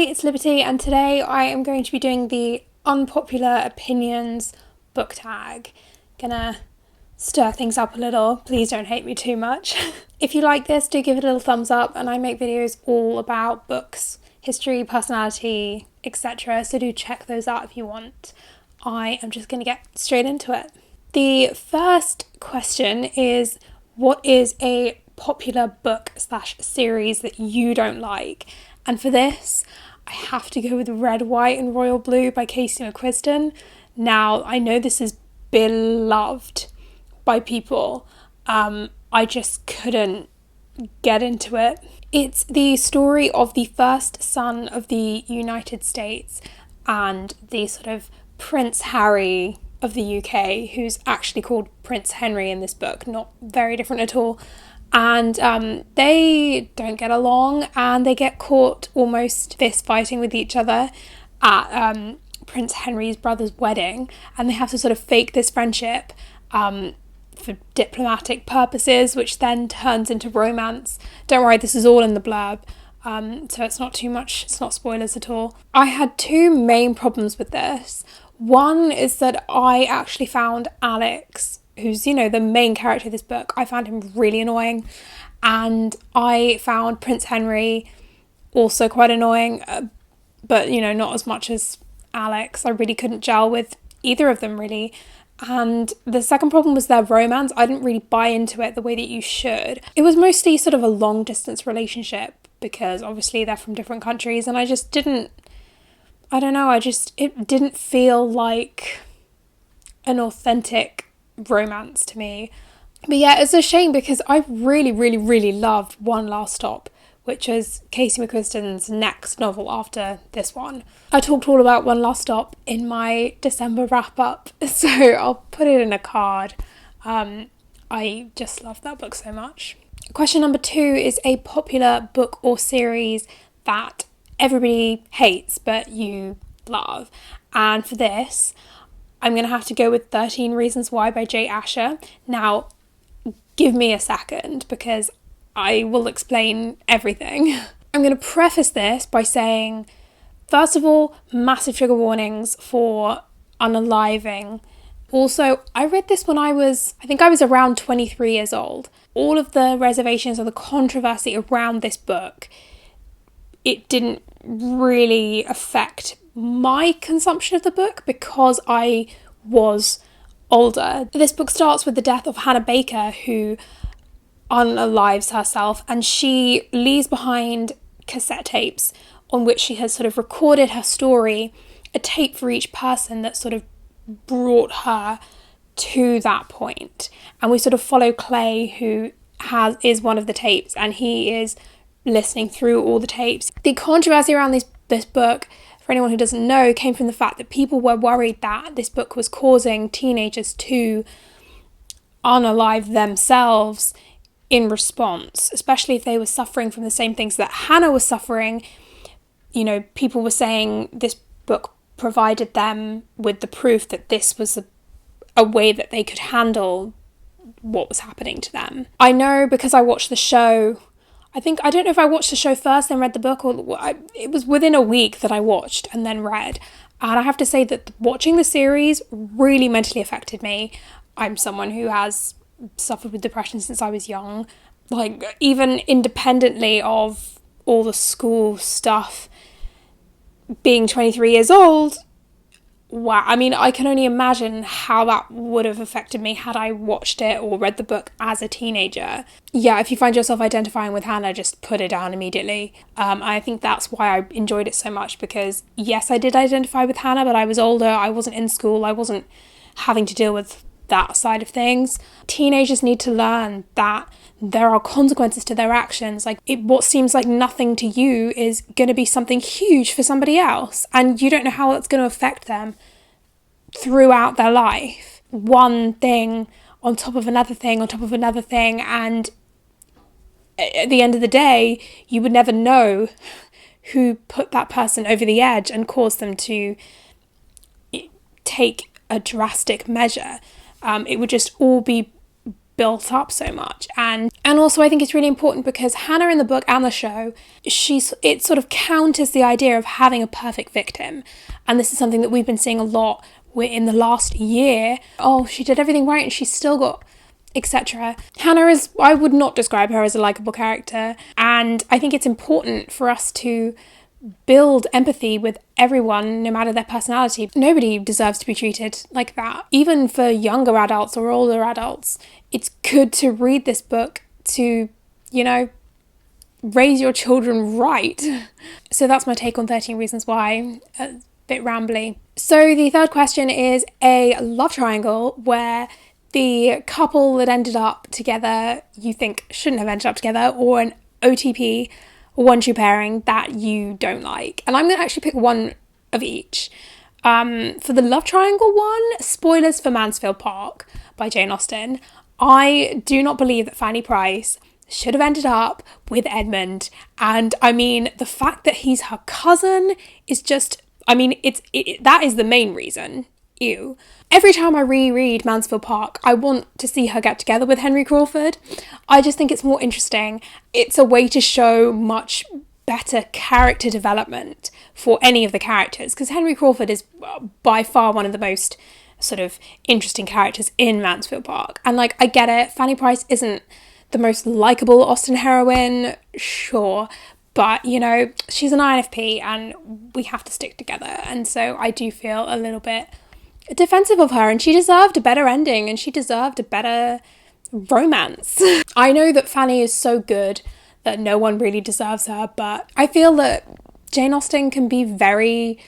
Hey, it's Liberty, and today I am going to be doing the unpopular opinions book tag. Gonna stir things up a little. Please don't hate me too much. If you like this, do give it a little thumbs up, and I make videos all about books, history, personality, etc. So do check those out if you want. I am just gonna get straight into it. The first question is, what is a popular book / series that you don't like? And for this, I have to go with Red, White and Royal Blue by Casey McQuiston. Now, I know this is beloved by people. I just couldn't get into it. It's the story of the first son of the United States and the sort of Prince Harry of the UK, who's actually called Prince Henry in this book, not very different at all. And they don't get along, and they get caught almost fist fighting with each other at Prince Henry's brother's wedding, and they have to sort of fake this friendship for diplomatic purposes, which then turns into romance. Don't worry, this is all in the blurb, so it's not too much, it's not spoilers at all. I had two main problems with this. One is that I actually found Alex, who's, you know, the main character of this book, I found him really annoying. And I found Prince Henry also quite annoying, but, you know, not as much as Alex. I really couldn't gel with either of them, really. And the second problem was their romance. I didn't really buy into it the way that you should. It was mostly sort of a long distance relationship because obviously they're from different countries, and I just didn't, I don't know, it didn't feel like an authentic romance to me. But yeah, it's a shame because I really, really, really loved One Last Stop, which is Casey McQuiston's next novel after this one. I talked all about One Last Stop in my December wrap-up, so I'll put it in a card. I just love that book so much. Question number 2 is a popular book or series that everybody hates but you love. And for this, I'm going to have to go with 13 Reasons Why by Jay Asher. Now, give me a second because I will explain everything. I'm going to preface this by saying, first of all, massive trigger warnings for unaliving. Also, I read this when I was around 23 years old. All of the reservations or the controversy around this book, it didn't really affect my consumption of the book because I was older. This book starts with the death of Hannah Baker, who unalives herself, and she leaves behind cassette tapes on which she has sort of recorded her story, a tape for each person that sort of brought her to that point. And we sort of follow Clay, who is one of the tapes, and he is listening through all the tapes. The controversy around this book, for anyone who doesn't know, came from the fact that people were worried that this book was causing teenagers to unalive themselves in response, especially if they were suffering from the same things that Hannah was suffering. You know, people were saying this book provided them with the proof that this was a way that they could handle what was happening to them. I know because I watched the show. I don't know if I watched the show first, then read the book, or it was within a week that I watched and then read. And I have to say that watching the series really mentally affected me. I'm someone who has suffered with depression since I was young. Like, even independently of all the school stuff, being 23 years old, wow, I mean, I can only imagine how that would have affected me had I watched it or read the book as a teenager. Yeah, if you find yourself identifying with Hannah, just put it down immediately. I think that's why I enjoyed it so much, because yes, I did identify with Hannah, but I was older, I wasn't in school, I wasn't having to deal with that side of things. Teenagers need to learn that there are consequences to their actions. Like, what seems like nothing to you is going to be something huge for somebody else, and you don't know how it's going to affect them throughout their life. One thing on top of another thing on top of another thing, and at the end of the day, you would never know who put that person over the edge and caused them to take a drastic measure. It would just all be built up so much. And also I think it's really important because Hannah in the book and the show, it sort of counters the idea of having a perfect victim. And this is something that we've been seeing a lot in the last year. Oh, she did everything right and she's still got etc. Hannah I would not describe her as a likable character, and I think it's important for us to build empathy with everyone, no matter their personality. Nobody deserves to be treated like that. Even for younger adults or older adults, it's good to read this book to, raise your children right. So that's my take on 13 Reasons Why. A bit rambly. So the third question is a love triangle where the couple that ended up together you think shouldn't have ended up together, or an OTP, one-true pairing, that you don't like. And I'm going to actually pick one of each. For the love triangle one, spoilers for Mansfield Park by Jane Austen. I do not believe that Fanny Price should have ended up with Edmund. And I mean, the fact that he's her cousin is just, that is the main reason. Ew. Every time I reread Mansfield Park, I want to see her get together with Henry Crawford. I just think it's more interesting. It's a way to show much better character development for any of the characters, because Henry Crawford is by far one of the most sort of interesting characters in Mansfield Park. And I get it, Fanny Price isn't the most likeable Austen heroine, sure, but she's an INFP and we have to stick together. And so I do feel a little bit defensive of her, and she deserved a better ending and she deserved a better romance. I know that Fanny is so good that no one really deserves her, but I feel that Jane Austen can be very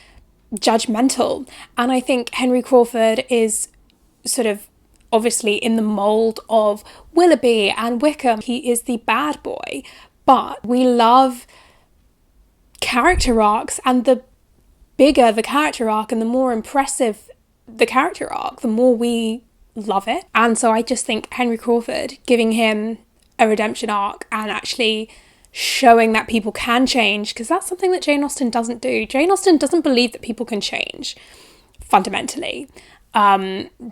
judgmental, and I think Henry Crawford is sort of obviously in the mould of Willoughby and Wickham. He is the bad boy, but we love character arcs, and the bigger the character arc and the more impressive the character arc, the more we love it. And so I just think Henry Crawford, giving him a redemption arc and actually showing that people can change, because that's something that Jane Austen doesn't do. Jane Austen doesn't believe that people can change fundamentally,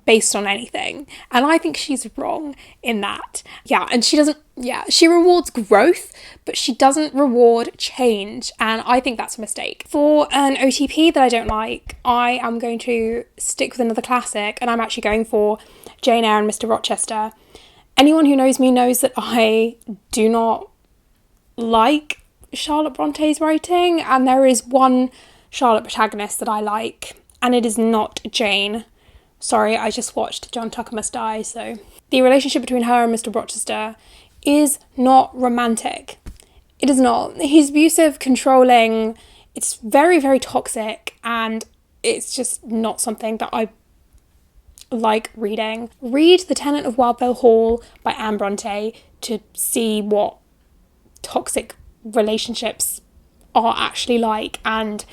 based on anything. And I think she's wrong in that. And she rewards growth, but she doesn't reward change. And I think that's a mistake. For an OTP that I don't like, I am going to stick with another classic, and I'm actually going for Jane Eyre and Mr. Rochester. Anyone who knows me knows that I do not like Charlotte Bronte's writing, and there is one Charlotte protagonist that I like, and it is not Jane. Sorry, I just watched John Tucker Must Die, so the relationship between her and Mr. Rochester is not romantic. It is not. He's abusive, controlling, it's very, very toxic, and it's just not something that I like reading. Read The Tenant of Wildfell Hall by Anne Bronte to see what toxic relationships are actually like, and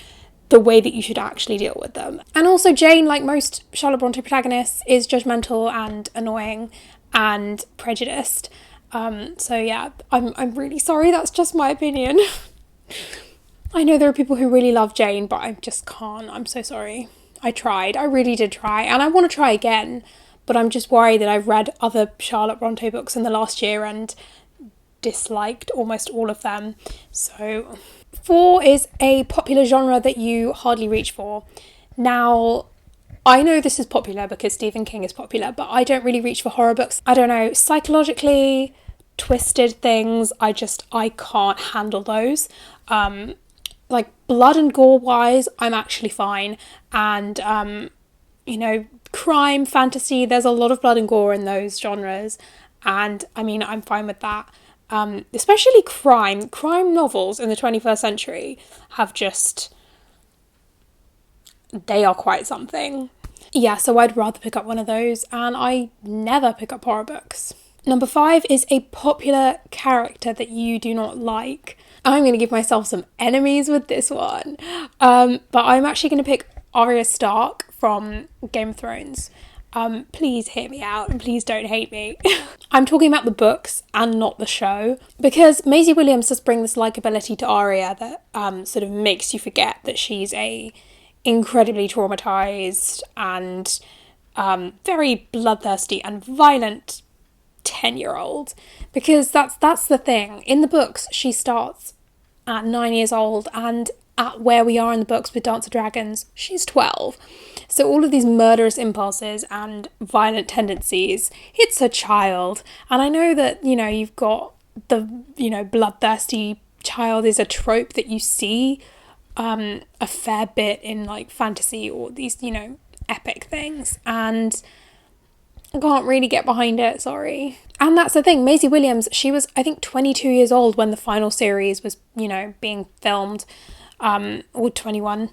the way that you should actually deal with them. And also Jane, like most Charlotte Bronte protagonists, is judgmental and annoying and prejudiced. I'm really sorry, that's just my opinion. I know there are people who really love Jane, but I just can't. I'm so sorry. I tried. I really did try, and I want to try again, but I'm just worried that I've read other Charlotte Bronte books in the last year and disliked almost all of them. So 4 is a popular genre that you hardly reach for. Now, I know this is popular because Stephen King is popular, but I don't really reach for horror books. I don't know, psychologically twisted things, I can't handle those. Like blood and gore wise, I'm actually fine. And, crime, fantasy, there's a lot of blood and gore in those genres. And I'm fine with that. Especially crime novels in the 21st century have they are quite something. So I'd rather pick up one of those, and I never pick up horror books. Number 5 is a popular character that you do not like. I'm going to give myself some enemies with this one, but I'm actually going to pick Arya Stark from Game of Thrones. Please hear me out and please don't hate me. I'm talking about the books and not the show, because Maisie Williams does bring this likability to Arya that sort of makes you forget that she's a incredibly traumatized and very bloodthirsty and violent 10-year-old, because that's the thing. In the books, she starts at 9 years old, and at where we are in the books with Dance of Dragons, she's 12. So all of these murderous impulses and violent tendencies, it's a child. And I know that, you know, you've got the, you know, bloodthirsty child is a trope that you see a fair bit in like fantasy or these, you know, epic things. And I can't really get behind it, sorry. And that's the thing, Maisie Williams, she was, I think, 22 years old when the final series was, you know, being filmed, or 21.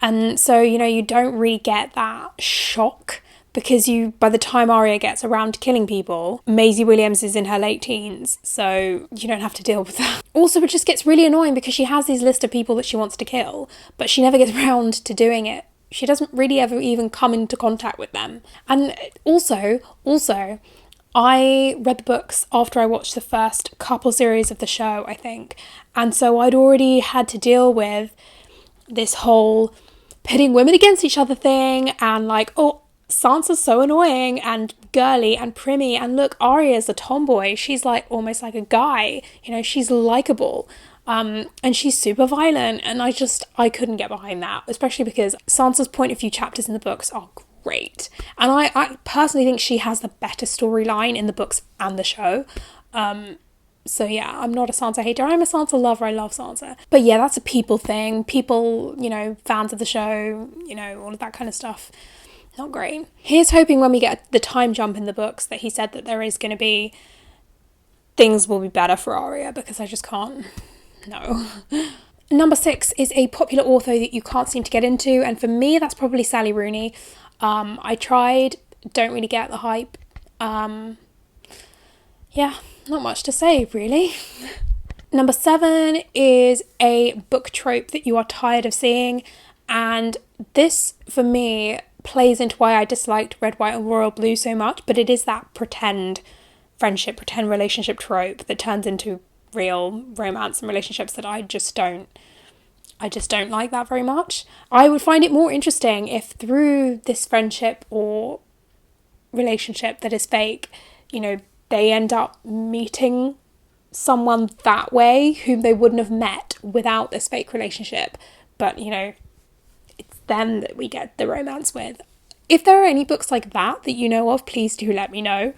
And so, you know, you don't really get that shock because by the time Arya gets around to killing people, Maisie Williams is in her late teens, so you don't have to deal with that. Also, it just gets really annoying because she has these list of people that she wants to kill, but she never gets around to doing it. She doesn't really ever even come into contact with them. And also, I read the books after I watched the first couple series of the show, I think. And so I'd already had to deal with this whole pitting women against each other thing and like, oh, Sansa's so annoying and girly and primmy, and look, Arya's a tomboy. She's like almost like a guy, you know, she's likable. And she's super violent, and I couldn't get behind that, especially because Sansa's point of view chapters in the books are great. And I personally think she has the better storyline in the books and the show. So yeah, I'm not a Sansa hater. I'm a Sansa lover. I love Sansa. But yeah, that's a people thing. People, you know, fans of the show, you know, all of that kind of stuff. Not great. Here's hoping when we get the time jump in the books that he said that there is going to be, things will be better for Arya, because I just can't. No. Number 6 is a popular author that you can't seem to get into, and for me that's probably Sally Rooney. I tried, don't really get the hype. Yeah, not much to say really. Number 7 is a book trope that you are tired of seeing, and this for me plays into why I disliked Red, White and Royal Blue so much, but it is that pretend friendship, pretend relationship trope that turns into real romance and relationships that I just don't like that very much. I would find it more interesting if through this friendship or relationship that is fake, you know, they end up meeting someone that way whom they wouldn't have met without this fake relationship, but you know, it's them that we get the romance with. If there are any books like that you know of, please do let me know,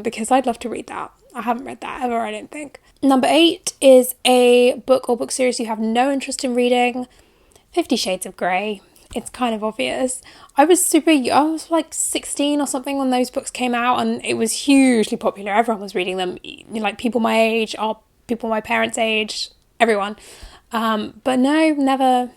because I'd love to read that. I haven't read that ever, I don't think. Number 8 is a book or book series you have no interest in reading. 50 Shades of Grey. It's kind of obvious. I was like 16 or something when those books came out, and it was hugely popular. Everyone was reading them, like people my age or people my parents' age, everyone. But no, never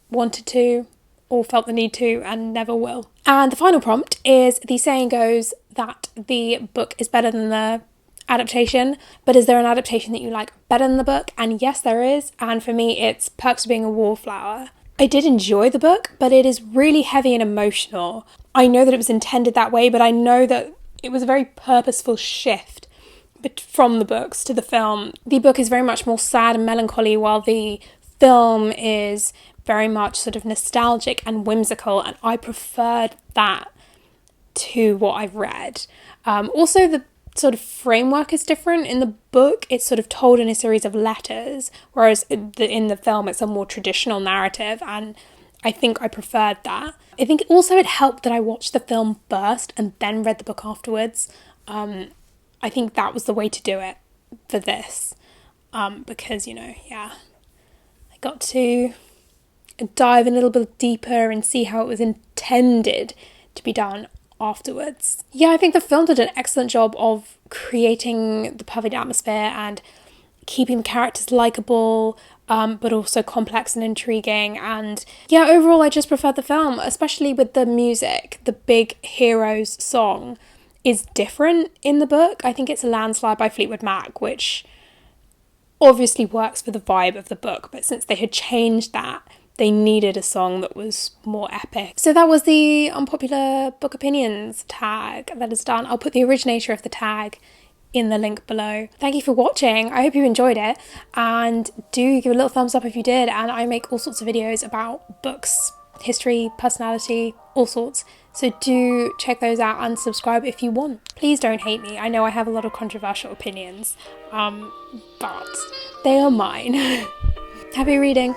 wanted to or felt the need to, and never will. And the final prompt is, the saying goes that the book is better than the adaptation, but is there an adaptation that you like better than the book? And yes, there is, and for me it's Perks of Being a Wallflower. I did enjoy the book, but it is really heavy and emotional. I know that it was intended that way, but I know that it was a very purposeful shift from the books to the film. The book is very much more sad and melancholy, while the film is very much sort of nostalgic and whimsical, and I preferred that to what I've read. Also, the sort of framework is different. In the book, it's sort of told in a series of letters, whereas in the film, it's a more traditional narrative, and I think I preferred that. I think also it helped that I watched the film first and then read the book afterwards. I think that was the way to do it for this, because, you know, yeah, I got to dive in a little bit deeper and see how it was intended to be done afterwards. Yeah, I think the film did an excellent job of creating the perfect atmosphere and keeping the characters likeable, but also complex and intriguing. And yeah, overall I just preferred the film, especially with the music. The Big Heroes song is different in the book. I think it's A Landslide by Fleetwood Mac, which obviously works for the vibe of the book, but since they had changed that, they needed a song that was more epic. So that was the unpopular book opinions tag that is done. I'll put the originator of the tag in the link below. Thank you for watching. I hope you enjoyed it, and do give a little thumbs up if you did. And I make all sorts of videos about books, history, personality, all sorts. So do check those out and subscribe if you want. Please don't hate me. I know I have a lot of controversial opinions, but they are mine. Happy reading.